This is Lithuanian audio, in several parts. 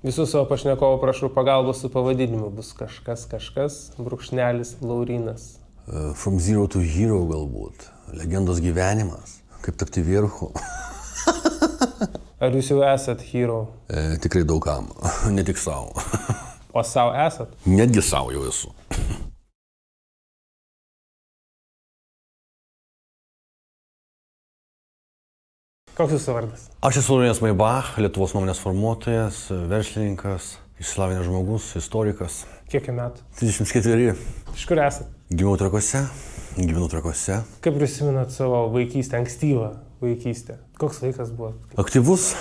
Visų savo pašnekovų prašau pagalbos su pavadinimu. Bus kažkas, brūkšnelis Laurynas. From Zero to Hero galbūt. Legendos gyvenimas. Kaip tapti vierchu. Ar jūs jau esat hero? Tikrai daugam. Ne tik savo. O savo esat? Netgi savo jau esu. Koks jūsų vardas? Aš esu Laurynas Maibach, Lietuvos nuomonės formuotojas, verslininkas, išsilavinęs žmogus, istorikas. Kiek metų? 34. Iš kur esat? Gimiau Trakuose, gyvenu Trakuose. Kaip prisimenat savo vaikystę, ankstyvą vaikystę? Koks vaikas buvo? Aktyvus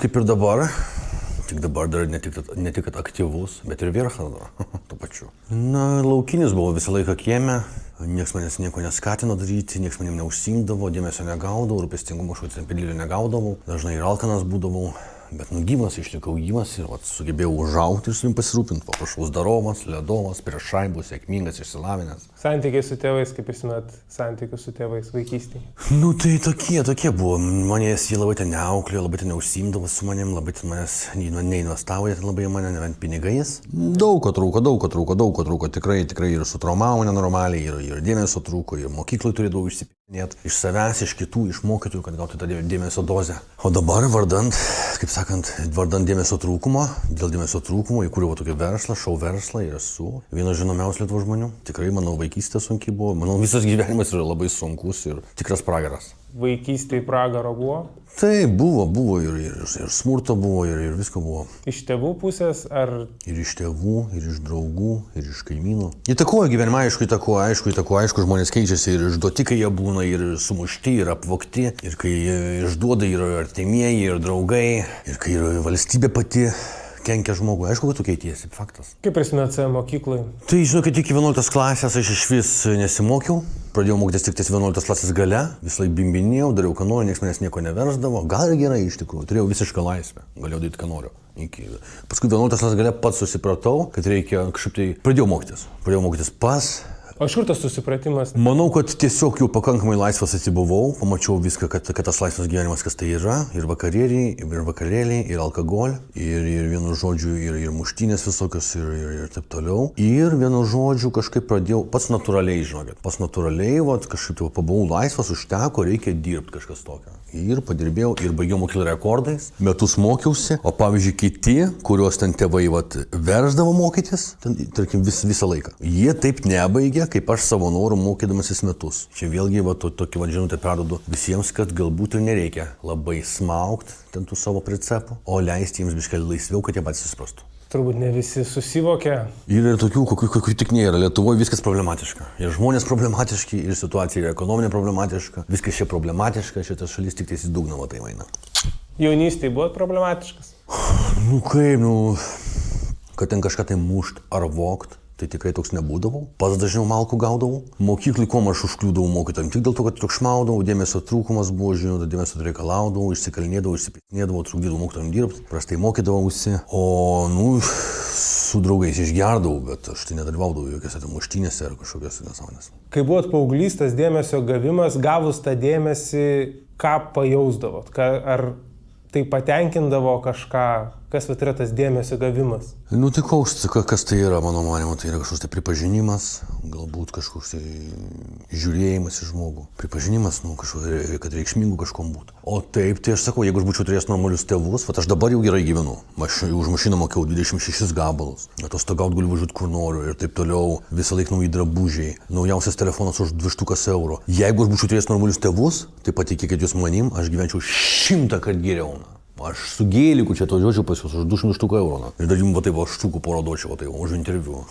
kaip ir dabar. Tik dabar dar ne tik kad aktyvus, bet ir vierchas dar, tuo pačiu. Na, laukinis buvo visą laiką kieme, nieks manęs nieko neskatino daryti, nieks manim neužsiimdavo, dėmesio negaudavau, rūpestingumo kažkokio pedėlio negaudavau, dažnai ir alkanas būdavau, bet gyvas, išlikau gyvas ir sugebėjau užaugti ir su jum pasirūpinti. Paprašaus daromas, ledovas, prieš šaibus, sėkmingas, išsilavinęs. Santykiai su tėvais, kaip prisimenat santykius su tėvais vaikystėje? Nu tai tokie buvo. Manęs jie labai ten neauklėjo, labai ten neužsiimdavo su manim, labai ten manęs neinvestavo, jie ten labai mane nevent pinigais. Daug ko trūko, tikrai ir sutraumavo nenormaliai, ir dėmesio trūko, ir mokyklai turėdavau išsipinėti. Iš savęs, iš kitų, iš mokytojų, kad gautų tą dėmesio dozę. O dabar vardant dėmesio trūkumo, dėl dėmesio trūkumo įkūriau tokį verslą, šou verslą ir esu vienas žinomiausių Lietuvos žmonių. Tikrai, manau, vaikystė sunkiai buvo, manau, visas gyvenimas yra labai sunkus ir tikras pragaras. Vaikystėje pragaro buvo? Tai buvo ir smurto buvo, ir visko buvo. Iš tėvų pusės ar? Ir iš tėvų, ir iš draugų, ir iš kaimynų. Įtakoja gyvenimą, aišku, žmonės keičiasi ir išduoti, kai jie būna, ir sumušti, ir apvogti, ir kai išduoda ir artimieji, ir draugai, ir kai valstybė pati kenkia žmogui. Aišku, kad tu keitiesi, faktas. Kaip prisimenat save mokyklai? Tai žinokit, iki 11 klasės aš iš vis nesimokiau. Pradėjau mokytis tik 11 klasės gale, vis laik bimbinėjau, dariau, ką noriu, niekas manęs nieko neversdavo. Gal ir gerai iš tikrųjų, turėjau visišką laisvę, galėjau daryti, ką noriu. Paskui 11 klasės gale pats susipratau, kad reikia kažkaip tai... Pradėjau mokytis pas. O iš kur tas susipratimas? Manau, kad tiesiog jau pakankamai laisvas atsibuvau, pamačiau viską, kad tas laisvas gyvenimas, kas tai yra, ir vakarėliai, ir alkoholį, ir vienu žodžiu, ir muštynės visokios, ir taip toliau. Ir vienu žodžiu kažkaip pradėjau, pats natūraliai, kažkaip tai pabuvau laisvas, užteko, reikia dirbti kažkas tokio. Ir padirbėjau, ir baigiau mokyklą rekordais, metus mokiausi, o pavyzdžiui kiti, kuriuos ten tėvai versdavo mokytis, tarkim visą laiką, jie taip nebaigė, kaip aš savo norų mokydamasis metus. Čia vėlgi tokį žinutę perduodu visiems, kad galbūt ir nereikia labai smaugti ten tų savo pricepų, o leisti jiems biškelį laisviau, kad jie patys susiprastų. Turbūt ne visi susivokia. Yra tokių, kokių tik nėra. Lietuvoje viskas problematiška. Ir žmonės problematiški, ir situacija yra ekonominė problematiška. Viskas čia problematiška, šitas šalis tik ties į dugną tai eina. Jaunystėje buvo problematiškas? Kad ten kažką tai mušt ar vogt. Tai tikrai toks nebūdavau. Pats dažniau malkų gaudavau. Mokyklai kuom aš užkliūdavau mokytojam. Tik dėl to, kad triukšmaudavau, dėmesio trūkumas buvo, žinot, dėmesio reikalaudavau, išsikalnėdavau, išsipėtinėdavau, trukdydavau mokytojam dirbti, prastai mokydavausi. O, su draugais išgerdavau, bet aš tai nedalyvaudavau jokiose muštynėse ar kažkokiose nesąmonėse. Kai buvot paauglys, tas dėmesio gavimas, gavus tą dėmesį, ką pajausdavot? Ar tai patenkindavo kažką? Kas yra tas dėmesio gavimas? Tai kas tai yra, mano manymu, tai yra kažkoks tai pripažinimas, galbūt kažkoks tai žiūrėjimas į žmogų. Pripažinimas, kad reikšmingų kažkom būtų. O taip, tai aš sakau, jeigu aš būčiau turėjęs normalius tėvus, aš dabar jau gerai gyvenu. Aš už mašiną mokėjau 26 gabalus, atostogaut galiu važiuoti kur noriu ir taip toliau, visą laiką nauji drabužiai, naujausias telefonas už 200 eurų. Jeigu aš būčiau turėjęs normalius tėvus, tai patikėkit jūs manim, aš gyvenčiau 100 kart geriau. Aš su gėliku čia atvažiuočiau pas jūs už 200 eurų. Ir dar jums štukų porą duočiau už interviu.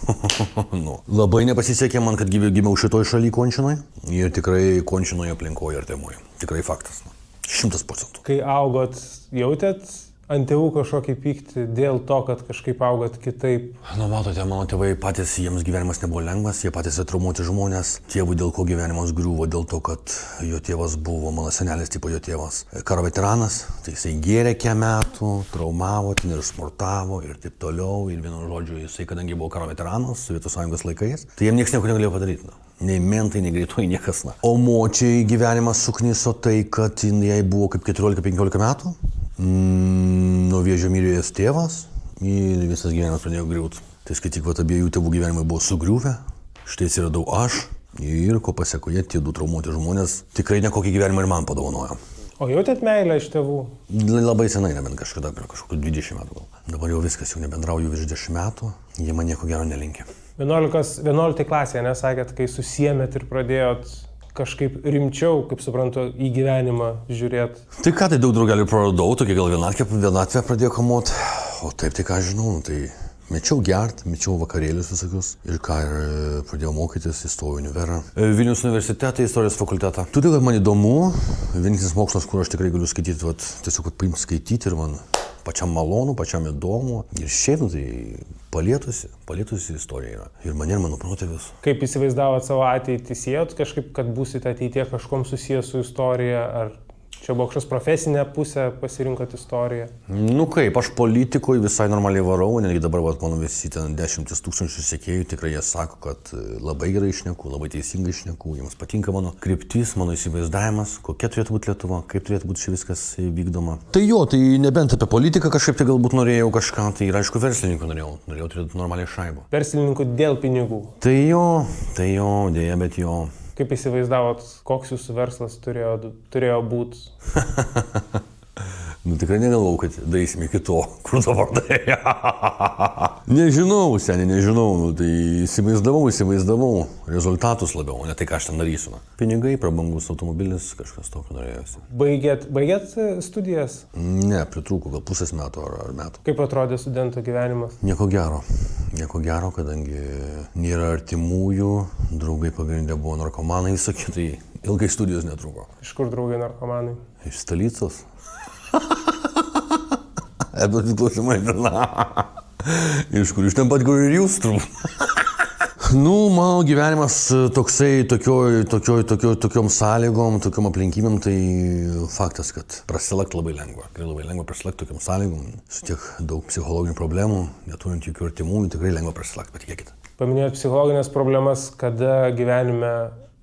Labai nepasisekė man, kad gimiau šitoj šaly končinoj. Ir tikrai končinoje aplinkoje artimoje. Tikrai faktas. 100%. Kai augot, jautėt ant tėvų kažkokį pyktį dėl to, kad kažkaip augot kitaip? Matote, mano tėvai patys, jiems gyvenimas nebuvo lengvas, jie patys traumuoti žmonės. Tėvui dėl ko gyvenimas griuvo, dėl to, kad jo tėvas buvo, mano senelis tipo jo tėvas, karo veteranas, tai jisai gėrė metų, traumavo, ten ir smurtavo ir taip toliau. Ir vienu žodžiu, jisai, kadangi buvo karo veteranas Sovietų Sąjungos laikais, tai jiem niekas nieko negalėjo padaryti. Nei mentai, nei greitoji, niekas. O močiai gyvenimas sukniso tai, kad jai buvo kaip 14-15 metų. Nuo vėžio mirė jos tėvas ir visas gyvenimas pradėjo griūti. Tai kai tik abiejų tėvų gyvenimai buvo sugriuvę, štai atsiradau aš ir ko pasiekoje tie du traumuoti žmonės tikrai nekokį gyvenimą ir man padovanojo. O jautėt meilę iš tėvų? Labai senai, nebent kažkada, per kažkokių 20 metų gal. Dabar jau viskas, jau nebendrauju virš 10 metų, jie man nieko gero nelinkė. 11 klasėje, nesakėt, kai susiemėt ir pradėjot kažkaip rimčiau, kaip suprantu, į gyvenimą žiūrėt. Tai ką, tai daug draugelių praradau, tokia gal vienatvė pradėjo kamuot. O taip, tai ką žinau, tai mečiau gert, mečiau vakarėlius visokius ir ką ir pradėjau mokytis, įstojau į univerą. Vilniaus universitetą, istorijos fakultetą. Todėl, kad man įdomu, vienintelis mokslas, kur aš tikrai galiu skaityti, tiesiog paimti skaityti ir man pačiam malonu, pačiam įdomu. Ir šiaip, tai palietusi istorija yra. Ir mane ir mano protėvius. Kaip įsivaizdavot savo ateitį, siejot kažkaip, kad būsite ateityje kažkom susijęs su istorija, ar čia buvo kažkas profesinė pusė, pasirinkot istoriją? Nu kaip, aš politikoje visai normaliai varau, netgi dabar mano visi ten 10 000 sekėjų, tikrai jie sako, kad labai gerai šneku, labai teisingai šneku, jiems patinka mano kryptis, mano įsivaizdavimas, kokia turėtų būti Lietuva, kaip turėtų būti čia viskas vykdoma. Tai jo, tai nebent apie politiką kažkaip tai galbūt norėjau kažką, tai ir aišku verslininkų norėjau turėti normaliai šaibą. Verslininkų dėl pinigų? Tai jo, dėja, bet jo. Kaip įsivaizdavot, koks jūsų verslas turėjo būti? Nu tikrai negalvau, kad daeisime iki to, kur dabar tai. Nežinau, seniai, nežinau. Nu, tai įsivaizdavau rezultatus labiau, o ne tai, ką aš ten darysiu. Pinigai, prabangus automobilis, kažkas tokio norėjosi. Baigėt studijas? Ne, pritrūko gal pusės metų ar metų. Kaip atrodė studento gyvenimas? Nieko gero, kadangi nėra artimųjų, draugai pagrindė buvo narkomanai visokie, tai ilgai studijos netruko. Iš kur draugai narkomanai? Iš Stalicos. Edvard klausimai. Iš kur, iš ten pat, kur ir jūs turbūt. Nu, mano gyvenimas tokiom sąlygom, tokiom aplinkybėm, tai faktas, kad prasilakt labai lengva. Labai lengva prasilakt tokiom sąlygom, su tiek daug psichologinių problemų, neturint jokių artimųjų, tikrai lengva prasilakt, patikėkite. Paminėjot psichologinės problemas, kada gyvenime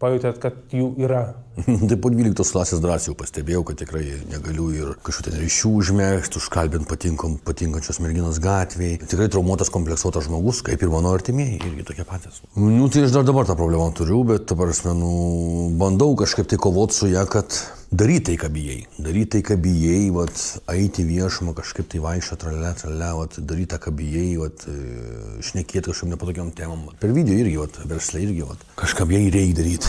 pajutėt, kad jų yra? Tai po 12 klasės drąsiai jau pastebėjau, kad tikrai negaliu ir kažkokių ryšių užmegzti, užkalbinti patinkančios merginos gatvėje. Tikrai traumuotas, kompleksuotas žmogus, kaip ir mano artimieji, irgi tokie patys. Nu, tai aš dar dabar tą problemą turiu, bet, bandau kažkaip tai kovoti su ją, kad daryti tai, ką bijai, eiti viešumą, kažkaip tai vaikščioti, trale, daryti tą, ką bijai, šnekėti kažkaip nepatogiom temam. Per video irgi, versle irgi, kažką bijai reikia daryti.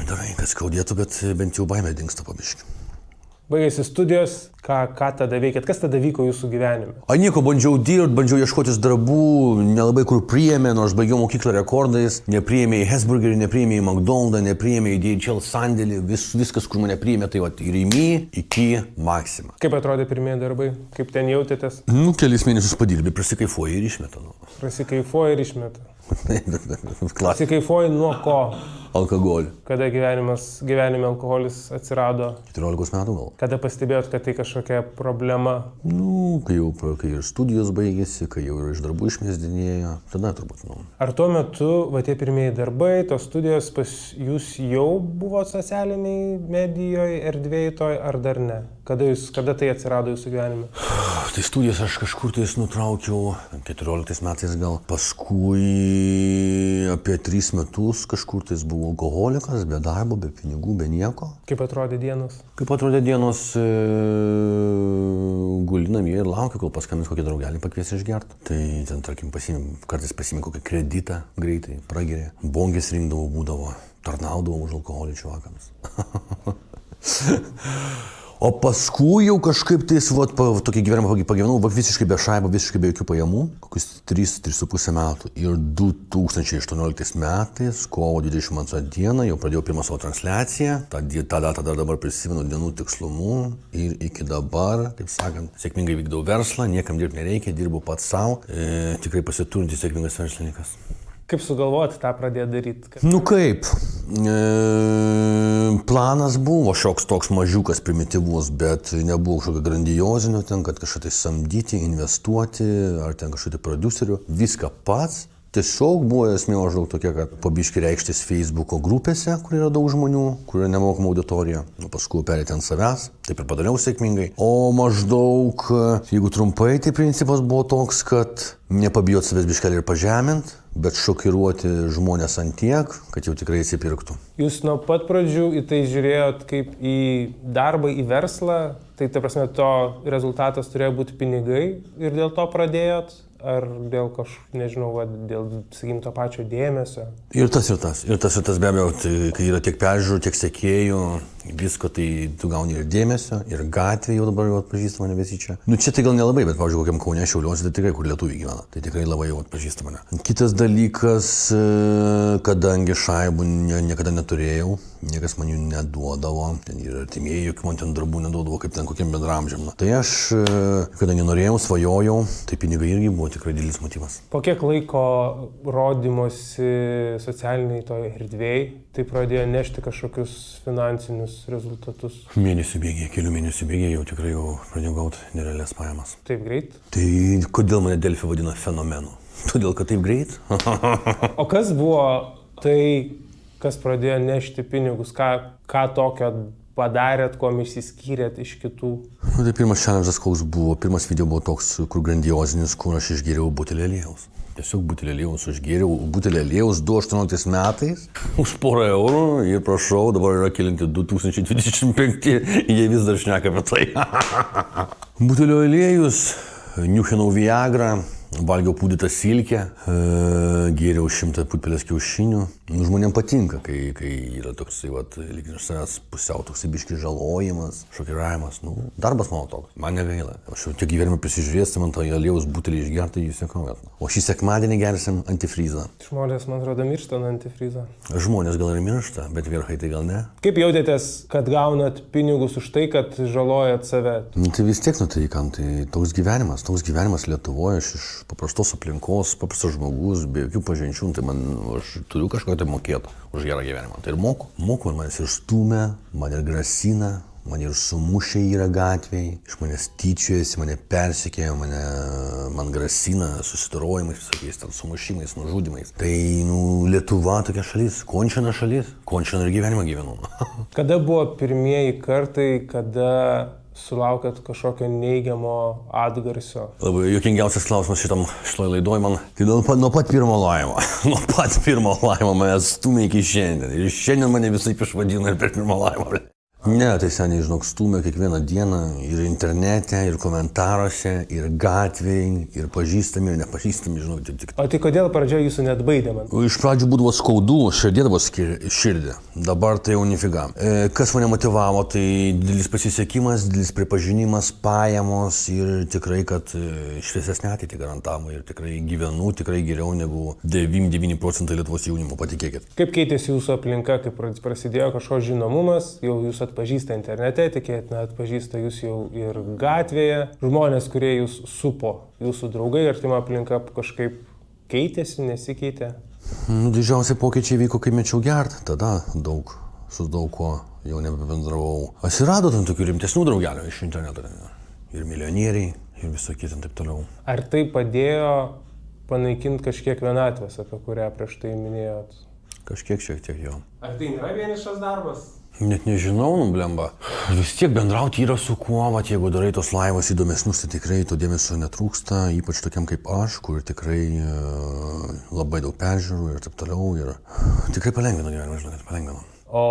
Darai, kas skaudėtų, bet bent jau baimė dingsta po biškį. Baigėsi studijos, ką tada veikėt, kas tada vyko jūsų gyvenime? Nieko, bandžiau dirbti, bandžiau ieškotis darbų, nelabai kur priėmė, nors baigiau mokyklą rekordais, nepriėmė į Hesburgerį, nepriėmė į McDonald's, nepriėmė į DHL sandėlį, viskas, kur mane priėmė, tai ir į iki Maxima. Kaip atrodė pirmieji darbai, kaip ten jautėtės? Nu, kelis mėnesius padirbė, prasikaifuoja ir išmeta. Prasikaifuoja ir išmeta. Klasika. Prasikaifuoja nuo ko? Alkoholį. Kada gyvenime alkoholis atsirado? 14 metų gal. Kada pastebėjot, kad tai kažkokia problema? Nu, kai ir studijos baigėsi, kai jau iš darbų išmesdinėjo, tada turbūt. Ar tuo metu, tie pirmieji darbai, tos studijos pas jūs jau buvo socialiniai medijoje, erdvėje toj, ar dar ne? Kada tai atsirado jūsų gyvenime? Tai studijas aš kažkur tais nutraukiau 14 metais gal. Paskui apie 3 metus kažkur tais buvau alkoholikas, be darbo, be pinigų, be nieko. Kaip atrodė dienos? Guli namie ir laukiu, kol paskambins kokį draugelį pakvies išgerti. Tai ten, tarkim, kartais pasiimi kokį kreditą greitai, prageria. Bongės rinkdavau, būdavo, tarnaudavau už alkoholį čuvakams. O paskui jau kažkaip tais, tokį gyvenimą pagyvenau, visiškai be šaibo, visiškai be jokių pajamų, kokius 3,5 metų. Ir 2018 metais, kovo 22 dieną, jau pradėjau pirmą savo transliaciją, tą datą dar dabar prisimenu dienų tikslumu ir iki dabar, taip sakant, sėkmingai vykdau verslą, niekam dirbti nereikia, dirbu pats savo, tikrai pasiturintis sėkmingas verslininkas. Kaip sugalvoti tą pradėti daryti? Nu kaip, planas buvo šioks toks mažiukas, primityvus, bet nebuvo kažkokio grandiozinio ten, kad kažką tai samdyti, investuoti, ar ten kažkokį prodiuserių. Viską pats, Tiesiog buvo esmė maždaug tokia, kad po biškį reikštis Facebooko grupėse, kur yra daug žmonių, kur yra nemokama auditorija, o paskui perėti ant savęs, taip ir padariau sėkmingai. O maždaug, jeigu trumpai, tai principas buvo toks, kad nepabijot savęs biškelį ir pažemint, bet šokiruoti žmonės ant tiek, kad jau tikrai atsipirktų. Jūs nuo pat pradžių į tai žiūrėjot kaip į darbą, į verslą, tai ta prasme to rezultatas turėjo būti pinigai ir dėl to pradėjot? Ar dėl nežinau, dėl, sakykim, to pačio dėmesio? Ir tas be abejo, tai, kai yra tiek peržiūrų, tiek sekėjų, visko, tai tu gauni ir dėmesio, ir gatvė jau dabar jau atpažįsta mane visi čia. Nu čia tai gal nelabai, bet, pavyzdžiui, kokiam Kaune, Šiauliuose, tai tikrai, kur lietuviai gyvena, tai tikrai labai jau atpažįsta mane. Kitas dalykas, kadangi šaibų niekada neturėjau, niekas man jų neduodavo, ten ir artimieji, jokių man ten darbų neduodavo, kaip ten kokiam bendramžiam. Tai aš, kadangi norėjau, svajojau, tai pinigai irgi buvo tikrai didelis motyvas. Po kiek laiko rodymosi socialiniai toje erdvėje, tai pradėjo nešti kažkokius finansinius rezultatus? Mėnesių bėgiai, kelių mėnesių bėgiai jau tikrai jau pradėjau gauti nerealias pajamas. Taip greit? Tai kodėl mane Delfi vadina fenomenu? Todėl, kad taip greit? O kas buvo tai, kas pradėjo nešti pinigus? Ką tokio padarėt, kuo išsiskyrėt iš kitų? Nu, tai pirmas challenge'as koks buvo, pirmas video buvo toks, kur grandiozinis, kur aš išgėriau butelį aliejaus. Tiesiog butelį aliejaus užgėriau, butelį aliejaus 2018 metais už porą eurų ir prašau, dabar yra kelinti 2025, jie vis dar šneka apie tai. Butelio aliejus, niuchinau Viagrą, valgiau pūdytą silkę, gėriau 100 putpelės kiaušinių. Nu, žmonėm patinka, kai yra toksai, lyg iš savęs pusiau toksai biški žalojimas, šokiravimas. Nu, darbas mano toks, man negaila. Aš jau tiek gyvenime prisižiūrėsim ant to aliejaus butelį išgerti, jūs juokaujat. O šį sekmadienį gersim antifrizą. Žmonės, man atrodo, miršta nuo antifrizo. Žmonės gal ir miršta, bet vyrkai tai gal ne. Kaip jautėtės, kad gaunat pinigus už tai, kad žalojat save? Nu, tai vis tiek, tai kam, tai toks gyvenimas Lietuvoje, aš iš paprastos aplinkos, paprastas žmogus, be jokių pažinčių, tai aš turiu kažką tai mokėti už gerą gyvenimą. Tai ir moku, manęs ir stumia, man ir grasina, man ir sumušė yra gatvėje, iš manęs tyčiojasi, mane persekėja, man grasina susidorojimais, visokiais ten sumušimais, nužudimais. Tai, Lietuva tokia šalis, končina ir gyvenimą gyvenu. Kada buvo pirmieji kartai, kada sulaukėt kažkokio neigiamo atgarsio? Labai juokingiausias klausimas šitoj laidoj man. Tai nuo pat pirmo laimo mane stumė iki šiandien. Ir šiandien mane visaip išvadina ir per pirmą laimą. Ne, tai seniai, stumia kiekvieną dieną ir internete, ir komentaruose, ir gatvėje, ir pažįstami, ir nepažįstami, tik. O tai kodėl pradžioje jūsų net baidė man? Iš pradžių būdavo skaudu, širdėdavo širdį, dabar tai jau nifiga. Kas mane motyvavo, tai didelis pasisekimas, didelis pripažinimas, pajamos ir tikrai, kad šviesesnę ateitį garantavo ir tikrai gyvenu, tikrai geriau negu 99% Lietuvos jaunimo, patikėkit. Kaip keitėsi jūsų aplinka, kai prasidėjo kažkoks žinomumas, jau jūs atpažįsta internete, tikėtina atpažįsta jūs jau ir gatvėje. Žmonės, kurie jūs supo, jūsų draugai, artima aplinka kažkaip keitėsi, nesikeitė? Didžiausiai pokyčiai vyko, kai mečiau gert, tada su daug ko jau nebebendravau. Atsirado tam tokių rimtesnių draugelių iš interneto. Ir milijonieriai, ir visokie ten taip toliau. Ar tai padėjo panaikinti kažkiek vienatvės, apie kurią prieš tai minėjot? Kažkiek šiek tiek jo. Ar tai nėra vienišas darbas? Net nežinau, blemba. Vis tiek bendrauti yra su kuo, jeigu darai tos laivas įdomesnius, tai tikrai to dėmesio netrūksta, ypač tokiam kaip aš, kur tikrai labai daug peržiūrų ir taip toliau. Ir tikrai palengvino gyvenimą, žinokit, palengvino. O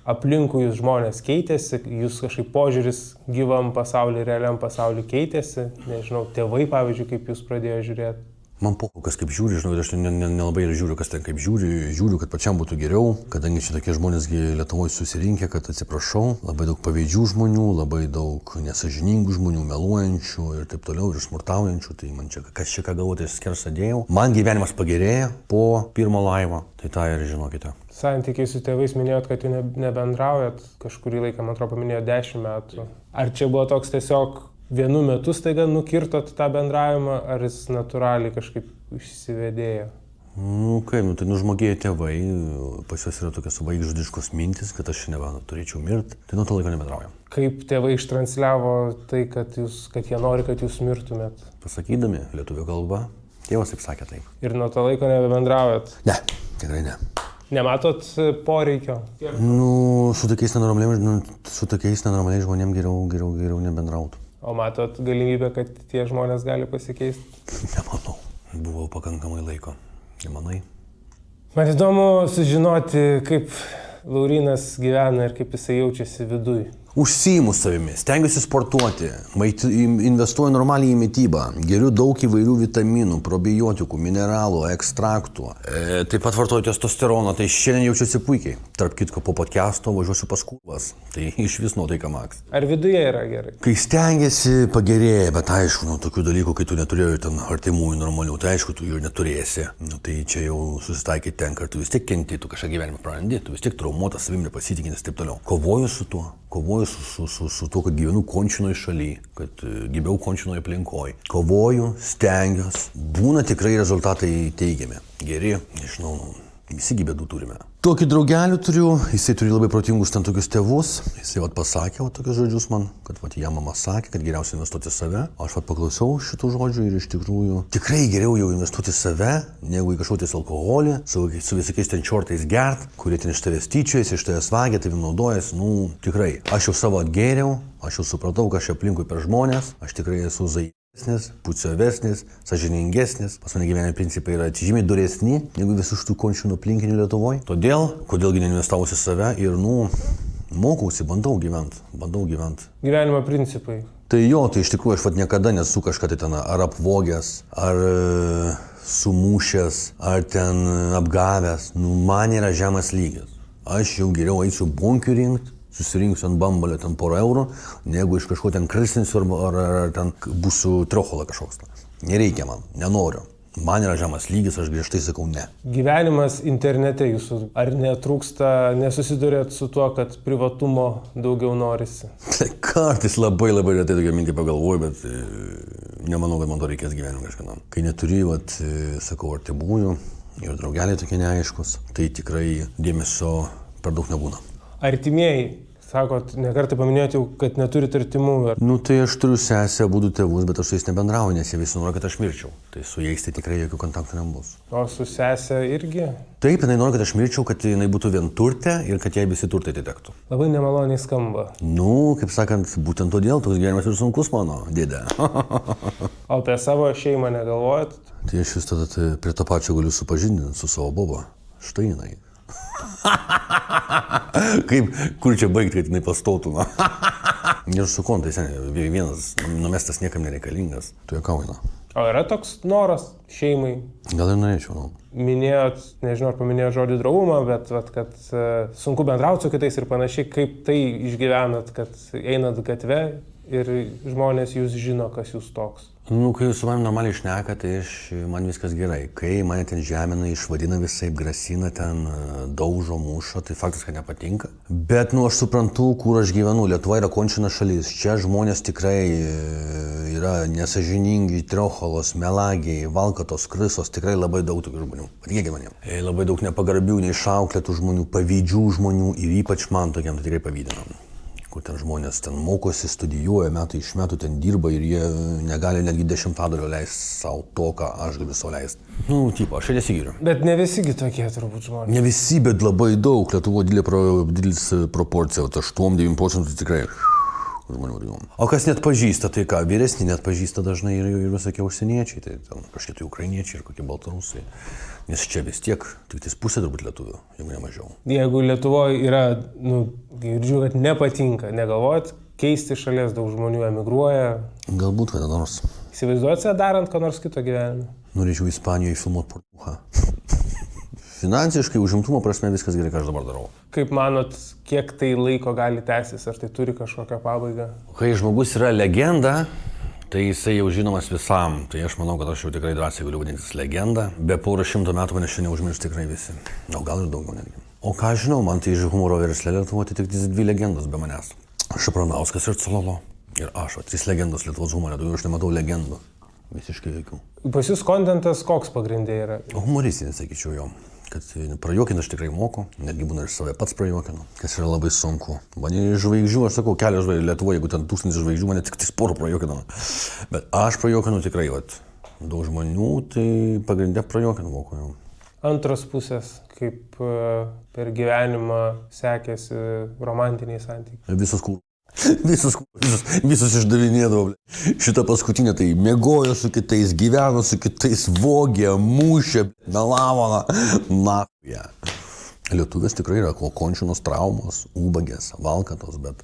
aplinkui jūs žmonės keitėsi, jūs kažkaip požiūris gyvam pasauliu, realiam pasauliu keitėsi, nežinau, tėvai, pavyzdžiui, kaip jūs pradėjo žiūrėti? Man kas kaip žiūri, žinau, aš nelabai ir žiūriu, kas ten kaip žiūriu, kad pačiam būtų geriau, kadangi čia tokie žmonės Lietuvoje susirinkę, kad atsiprašau, labai daug pavydžių žmonių, labai daug nesažiningų žmonių, meluojančių ir taip toliau, ir smurtaujančių, tai man čia kas čia ką galvote, skersą dėjau. Man gyvenimas pagerėjo po pirmo laivo, tai tą ir žinokite. Santykiai su tėvais minėjot, kad jau nebendraujat, kažkurį laiką, man atrodo, paminėjot 10 metų. Ar čia buvo toks tiesiog vienu metu staiga nukirtot tą bendravimą, ar jis natūraliai kažkaip išsivedėjo? Tai nužmogėjo tėvai, pas juos yra tokios vaikžudiškos mintis, kad aš turėčiau mirti, tai nuo to laiko nebendraujam. Kaip tėvai ištransliavo tai, kad jie nori, kad jūs mirtumėt? Pasakydami lietuvių kalba, Tėvas taip sakė taip. Ir nuo to laiko nebebendraujat. Ne, tikrai ne. Nematot poreikio? Nu, su tokiais nenormaliais žmonėms geriau nebendrauti. O matot galimybę, kad tie žmonės gali pasikeisti? Nemanau. Buvau pakankamai laiko. Nemanai? Man įdomu sužinoti, kaip Laurynas gyvena ir kaip jisai jaučiasi viduj. Užsiimu savimi, stengiuosi sportuoti, investuoju normaliai į mitybą, geriu daug įvairių vitaminų, probiotikų, mineralų, ekstraktų. Taip pat vartoju testosteroną, tai šiandien jaučiuosi puikiai. Tarp kitko, po podcast'o važiuosiu pas kurvas, tai iš vis nuotaika maks. Ar viduje yra gerai? Kai stengiasi, pagerėja, bet aišku, tokių dalykų, kai tu neturėjai ten artimųjų normalių, tai aišku, tu jų neturėsi. Tai čia jau susitaikyti tenka, tu vis tiek kenti, tu kažką gyvenime prarandi, tu vis tiek traumuotas, savim nepasitikinęs ir taip toliau. Kovoju su tuo. Kovoju su tuo, kad gyvenu končinoje šalyje, kad gyvenu končinoje aplinkoje. Kovoju, stengiuosi. Būna tikrai rezultatai teigiami. Geri, nežinau, visi bėdų turime. Tokį draugelį turiu, jisai turi labai protingus ten tokius tėvus. Jisai pasakė tokius žodžius man, kad jam mama sakė, kad geriausia investuoti į save. Aš paklausiau šitų žodžių ir iš tikrųjų tikrai geriau jau investuoti į save, negu į kažkokį alkoholį, su visokiais ten čiortais gert, kurie ten iš tavęs tyčiojasi, iš tavęs vagia, tavim naudojasi. Tikrai. Aš jau savo atgėriau, aš jau supratau, kad aš aplinkui per žmonės, aš tikrai esu puciovesnis, sąžiningesnis. Pas mane gyvenimo principai yra žymiai duresni negu visų šitų končinų aplinkinių Lietuvoje. Kodėlgi neinvestavus į save ir, mokausi, bandau gyventi. Gyvenimo principai. Tai iš tikrųjų aš niekada nesu kažką tai ten ar apvogęs, ar sumušęs, ar ten apgavęs. Man yra žemas lygis. Aš jau geriau eisiu bonkių rinkti, susirinksiu ant bambalio ten porą eurų, negu iš kažko ten kristinsiu ar ten būsiu triochola kažkoks. Nereikia man, nenoriu. Man yra žemas lygis, aš griežtai sakau ne. Gyvenimas internete jūsų, ar netrūksta, nesusidurėt su tuo, kad privatumo daugiau norisi? Kartais labai retai tokia mintį pagalvoju, bet nemanau, kad man to reikės gyvenime kažkada. Kai neturi, sakau, artimųjų ir draugeliai tokie neaiškus, tai tikrai dėmesio per daug nebūna. Artimieji, sakot, nekartą paminėjote jau, kad neturite artimų. Tai aš turiu sesę, abudu tėvus, bet aš su jais nebendrauju, nes jie visi nori, kad aš mirčiau. Tai su jais tai tikrai jokių kontaktų nebus. O su sesė irgi? Taip, jinai nori, kad aš mirčiau, kad jinai būtų vienturtė ir kad jai visi turtai atitektų. Labai nemaloniai skamba. Kaip sakant, būtent todėl toks gyvenimas ir sunkus mano, dėdė. O apie savo šeimą negalvojat? Tai aš vis tada prie to pačio galiu supažindinti su savo boba. Štai jinai. Kur čia baigti, kad jinai pastotų? Ir su kontai, vienas numestas niekam nereikalingas. Tu juokauji. O yra toks noras šeimai? Gal ir norėčiau. Minėjot, nežinau, ar paminėjot žodį draugumą, bet kad sunku bendrauti su kitais ir panašiai, kaip tai išgyvenat, kad einat gatve ir žmonės jūs žino, kas jūs toks. Kai jūs su manim normaliai šneka, tai man viskas gerai. Kai mane ten žemina, išvadina visaip, grasina, ten daužo, muša, tai faktas, kad nepatinka. Bet, aš suprantu, kur aš gyvenu. Lietuva yra končina šalis. Čia žmonės tikrai yra nesąžiningi, triocholos, melagiai, valkatos, krisos, tikrai labai daug tokių žmonių. Patikėkit manim. Labai daug nepagarbių, neišauklėtų žmonių, pavydžių žmonių ir ypač man tokiam tai tikrai pavydinam. Kur ten žmonės ten mokosi, studijuoja, metai iš metų ten dirba ir jie negali netgi 10% leisti savo to, ką aš galiu savo leisti. Aš čia nesigiriu. Bet ne visigi tokie turbūt žmonės. Ne visi, bet labai daug. Lietuvoje didelis proporcija, 8-9% tikrai žmonių. O kas net pažįsta, tai ką, vyresni net pažįsta dažnai ir visokie užsieniečiai, tai ten kažkiek tai ukrainiečiai ir kokie baltarusai. Nes čia vis tiek, tik pusė turbūt lietuvių, jeigu ne mažiau. Jeigu Lietuvoje yra, girdžiu, kad nepatinka, negalvojat, keisti šalies, daug žmonių emigruoja. Galbūt kada nors. Įsivaizduojat save darant ką nors kito gyvenime? Norėčiau Ispanijoje filmuoti portuchą. Finansiškai, užimtumo prasme viskas gerai, ką aš dabar darau. Kaip manot, kiek tai laiko gali tęstis, ar tai turi kažkokią pabaigą? Kai žmogus yra legenda, tai jisai jau žinomas visam. Tai aš manau, kad aš jau tikrai drąsiai galiu vadintis legenda. Be porą šimtų metų mane šiandien užmirš tikrai visi. Gal ir daugiau netgi. O ką žinau, man tai iš humoro versle Lietuvoje tik 2 legendos be manęs. Šapranauskas ir Cololo. Ir aš, 3 legendos Lietuvos humore, daugiau aš nematau legendų. Visiškai jokių. Pas jūs kontentas koks pagrindė yra? Humoristinis, sakyčiau jo. Kad prajuokinti aš tikrai moku, netgi būna ir save pats prajuokinu, kas yra labai sunku. Man iš žvaigždžių, aš sakau, kelios žvaigždžių Lietuvoje, jeigu ten 1000 žvaigždžių, mane tik porą prajuokinu. Bet aš prajuokinu tikrai, daug žmonių, tai pagrindė prajuokint moku jau. Antros pusės, kaip per gyvenimą sekėsi romantiniai santykiai. Visus išdavinėdavo. Šitą paskutinę tai miegojo su kitais, gyveno su kitais, vogė, mušė, melavo, na. Yeah. Lietuvės tikrai yra končinos traumos, ubagės, valkatos, bet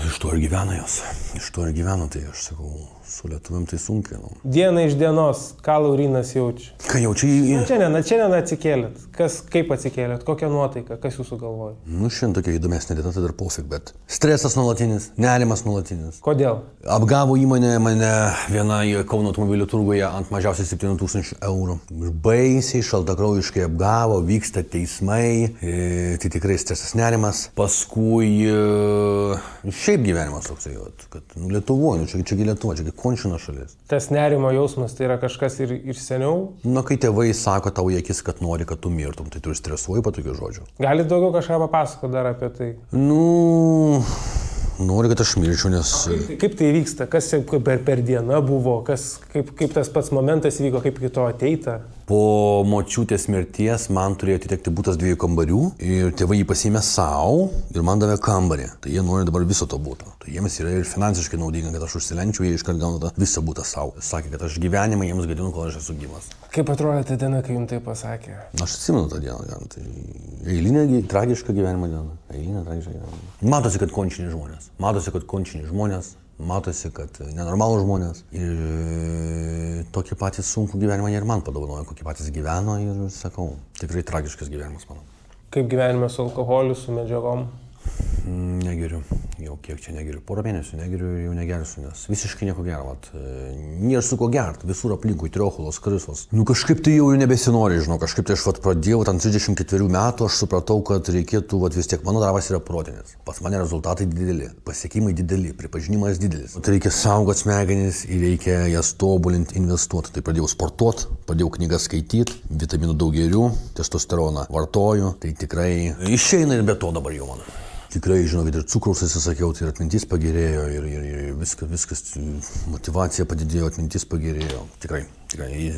iš to ir gyvena jos. Iš to ir gyvena, tai aš sakau, su lietuviam tai sunkiai. Nu. Diena iš dienos, ką Laurynas jaučia? Ką jaučia? Šiandien atsikėlėt. Kaip atsikėlėt? Kokia nuotaika? Kas jūsų galvoja? Nu, šiandien tokia įdomesnė diena, tai dar pofik, bet stresas nuolatinis, nerimas nuolatinis. Kodėl? Apgavo įmonė mane viena Kauno automobilių turguje ant mažiausiai 7 000 eurų. Baisiai, šaltakraujiškai apgavo, vyksta teismai, tai tikrai stresas, nerimas. Paskui šiaip gyvenimas toksai, kad Lietuvoje, čiagi Lietuva, čiagi končino šalis. Tas nerimo jausmas tai yra kažkas ir seniau? Na, kai tėvai sako tau į akis, kad nori, kad tu mirtum, tai tu ir stresuoji po tokių žodžių. Galite daugiau kažką papasakoti dar apie tai? Nu, nori, kad aš mirčiau, nes... Kaip tai vyksta? Kas per dieną buvo? Kaip tas pats momentas vyko? Kaip iki to ateita? Po močiutės mirties man turėjo atitekti butas 2 kambarių ir tėvai jį pasiėmė savo ir man davė kambarį. Tai jie nori dabar viso to būto. Tai jiems yra ir finansiškai naudinga, kad aš užsilenčiu, jie iškart gauna visą butą savo. Sakė, kad aš gyvenimą jiems gadinu, kol aš esu gyvas. Kaip atrodė ta diena, kai jums tai pasakė? Aš atsimenu tą dieną. Tai eilinė tragiška gyvenimo diena. Eilinė tragiška gyvenimo. Matosi, kad končiniai žmonės. Matosi, kad nenormalų žmonės ir tokį patį sunkų gyvenimą jie ir man padovanojo, kokį patys gyveno ir sakau, tikrai tragiškas gyvenimas mano. Kaip gyvenimas su alkoholiu, su medžiagom? Negeriu, jau kiek čia negeriu, porą mėnesių negeriu ir jau negersiu, nes visiškai nieko gero, nėra su ko gert, visur aplinkui, triochulos, krisos. Nu kažkaip tai jau nebesinori, žinau, kažkaip tai aš pradėjau, ten 34 metų, aš supratau, kad reikėtų, vis tiek mano darbas yra protinis. Pas mane rezultatai dideli, pasiekimai dideli, pripažinimas didelis. Tai reikia saugoti smegenis ir reikia jas tobulinti, investuoti. Tai pradėjau sportuoti, pradėjau knygas skaityti, vitaminų daug geriu, testosteroną vartoju, tai tikrai išeina ir be to dabar jau man. Tikrai, žinokit, ir cukraus atsisakiau, tai ir atmintis pagerėjo, ir viskas, motyvacija padidėjo, atmintis pagerėjo. Tikrai.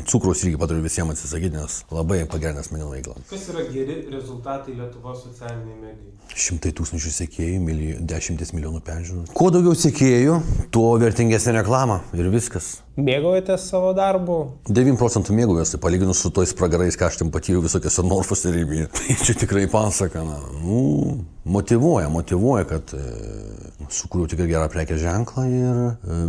Cukraus irgi patariu visiems atsisakyti, nes labai pagerinęs mano veiklą. Kas yra geri rezultatai Lietuvos socialiniai medijai? 100 000 sekėjų, 10 milijonų peržiūrų. Kuo daugiau sekėjų, tuo vertingesnė reklama ir viskas. Mėgaujatės savo darbu? 9% mėgaujasi, tai palyginus su tojais pragarais, ką aš ten patyriau visokiose Norfose ir Rybėje. Tai čia tikrai pasaka, motyvuoja, kad sukūriau tikrai gerą prekės ženklą ir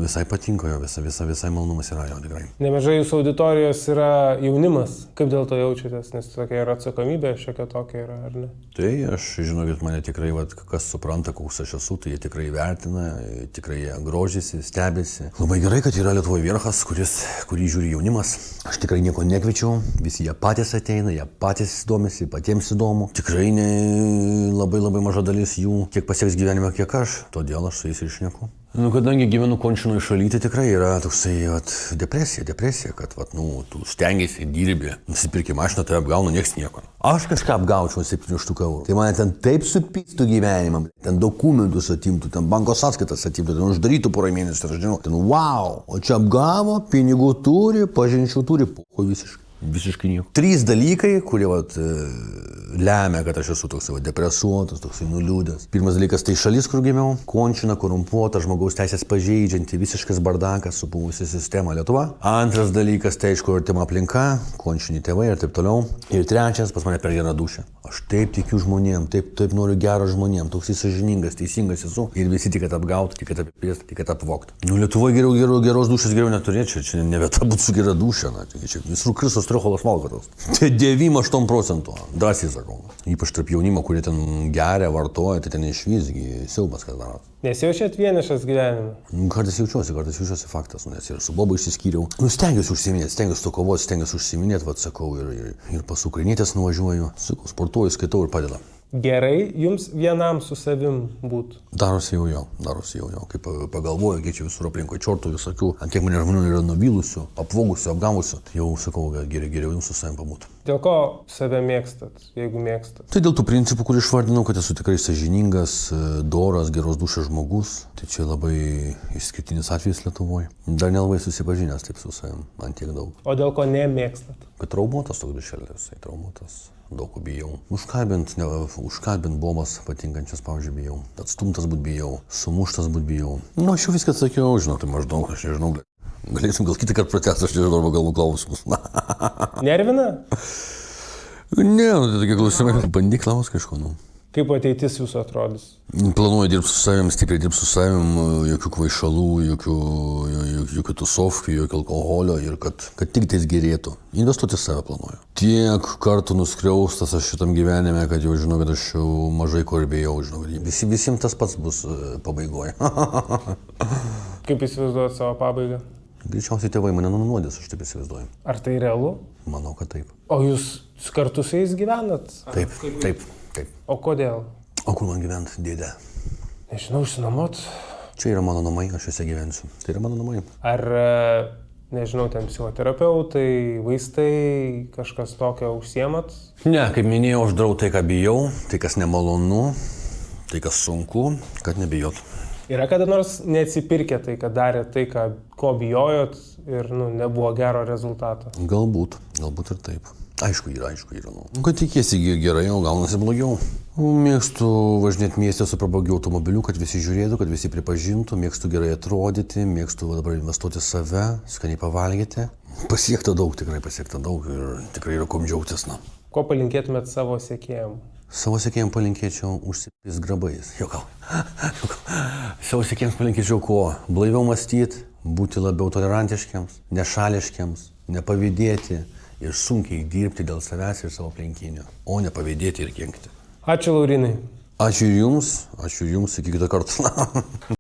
visai patinka jo, visai malonumas yra jo tikrai. Nemažai jūsų auditorijos yra jaunimas. Kaip dėl to jaučiatės? Nes tokia yra atsakomybė, šiokia tokia yra, ar ne? Tai aš žinau, kad mane tikrai, kas supranta, koks aš esu, tai jie tikrai vertina, tikrai jie grožisi, stebisi. Labai gerai, kad yra Lietuvoje vierchas, kurį žiūri jaunimas. Aš tikrai nieko nekviečiau, visi jie patys ateina, jie patys domisi, patiems įdomu. Tikrai labai maža dalis jų tiek pasieks gyvenime, kiek aš, todėl aš su jais ir šneku. Kadangi gyvenu končinoj šaly, tai tikrai yra toksai depresija, kad tu stengiasi, dirbi, nusipirki mašiną, tai apgauna nieks nieko. Aš kažką apgaučiau 700 eurų. Tai mane ten taip supistų gyvenimą, ten dokumentus atimtų, ten banko sąskaitas atimtų, ten uždarytų porą mėnesių, aš žinau, ten wow, o čia apgavo, pinigų turi, pažinčių turi, poho visiškai nieko. 3 dalykai, kurie lemia, kad aš esu toksai depresuotas, toksai nuliūdęs. Pirmas dalykas tai šalis, kur gimiau, končina, korumpuota, žmogaus teisės pažeidžianti, visiškas bardakas, supuvusi sistema Lietuva. Antras dalykas tai aišku, artima aplinka, končini tėvai ir taip toliau. Ir trečias, pas mane per gerą dūšią. Aš taip tikiu žmonėm, taip noriu gero žmonėm, toks sąžiningas, teisingas esu. Ir visi tik kad apgauti, tik kad apipėsti, tik kad apvogti. Lietuvoje geros dūšios geriau neturėčiau, čia ne vieta būtų su gera dūšia, čia visur krisos triochulos valkatos. Tai 9-8%, drąsiai sakau. Ypač tarp jaunimo, kurie ten geria, vartoja, tai ten išvisgi siaubas, kas daro. Nesijaučiat vienišas gyvenime? Kartais jaučiuosi faktas, nes ir su Bobu išsiskyriau. Stengiuosi užsiminėti, stengiuosi to kovoti, stengiuosi užsiminėti, sakau, ir pas ukrainietės nuvažiuoju, sakau, sportuoju, skaitau ir padeda. Gerai jums vienam su savim būtų. Darosi jau. Kaip pagalvoju, kiek čia visur aplinkui čiortų visokių, ant kiek mane žmonių yra nuvylusių, apvogusių, apgavusių, tai jau sakau, geriau jums su savim pabūtų. Dėl ko save mėgstat, jeigu mėgstat? Tai dėl tų principų, kur išvardinau, kad esu tikrai sąžiningas, doras, geros dušės žmogus, tai čia labai išskirtinis atvejis Lietuvoje. Dar nelabai susipažinęs taip su savim, man tiek daug. O dėl ko nemėgstat? Bet traumuotas toks bišelis, traumuotas. Daug ko bijau. Užkalbint bombas patinkančias, pavyzdžiui, bijau. Atstumtas būt bijau. Sumuštas būt bijau. Nu, aš jau viską atsakiau, žinau, tai maždaug, aš nežinau. Galėsim gal kitą kartą pratęsti, aš nežinau, arba galvų klausimus. Nervina? Ne, tai tokie klausimai. Bandyk klaus kažko, nu. Kaip ateitis jūsų atrodys? Planuoju dirbti su savim, stipriai dirbti su savim, jokių kvaišalų, jokių tusovkių, jokio alkoholio ir kad tik tais gerėtų. Investuoti save planuoju. Tiek kartų nuskriaustas aš šitam gyvenime, kad jau žinau, kad aš jau mažai ko ir bijau, žinau, visiems tas pats bus pabaigoje. Kaip įsivaizduojat savo pabaigą? Greičiausiai tėvai mane nunuodys, aš taip įsivaizduoju. Ar tai realu? Manau, kad taip. O jūs kartu su jais gyvenat? Taip. O kodėl? O kur man gyvent, dėdė? Nežinau, išsinuomot. Čia yra mano namai, aš juose gyvensiu. Tai yra mano namai. Ar, nežinau, ten psichoterapeutai, vaistai, kažkas tokio užsiemat? Ne, kaip minėjau, aš darau tai, ką bijau, tai, kas nemalonu, tai, kas sunku, kad nebijot. Yra kada nors neatsipirkę tai, kad darėt tai, ko bijojot ir nebuvo gero rezultato? Galbūt ir taip. Aišku yra. Nu. Kad tikiesi gerai, o gaunasi blogiau. Mėgstu važinėti mieste su prabangiu automobiliu, kad visi žiūrėtų, kad visi pripažintų, mėgstu gerai atrodyti, mėgstu dabar investuoti save, skaniai pavalgyti. Pasiekta daug ir tikrai yra kuom džiaugtis. Na. Ko palinkėtumėt savo sekėjam? Savo sekėjams palinkėčiau užsipis grabais. Jokau. Savo sekėjams palinkėčiau ko? Blaiviau mąstyti, būti labiau tolerantiškiams, nešališkiams, nepavydėti. Ir sunkiai dirbti dėl savęs ir savo aplinkinių, o ne pavydėti ir kenkti. Ačiū, Laurinai. Ačiū ir jums, iki kito karto.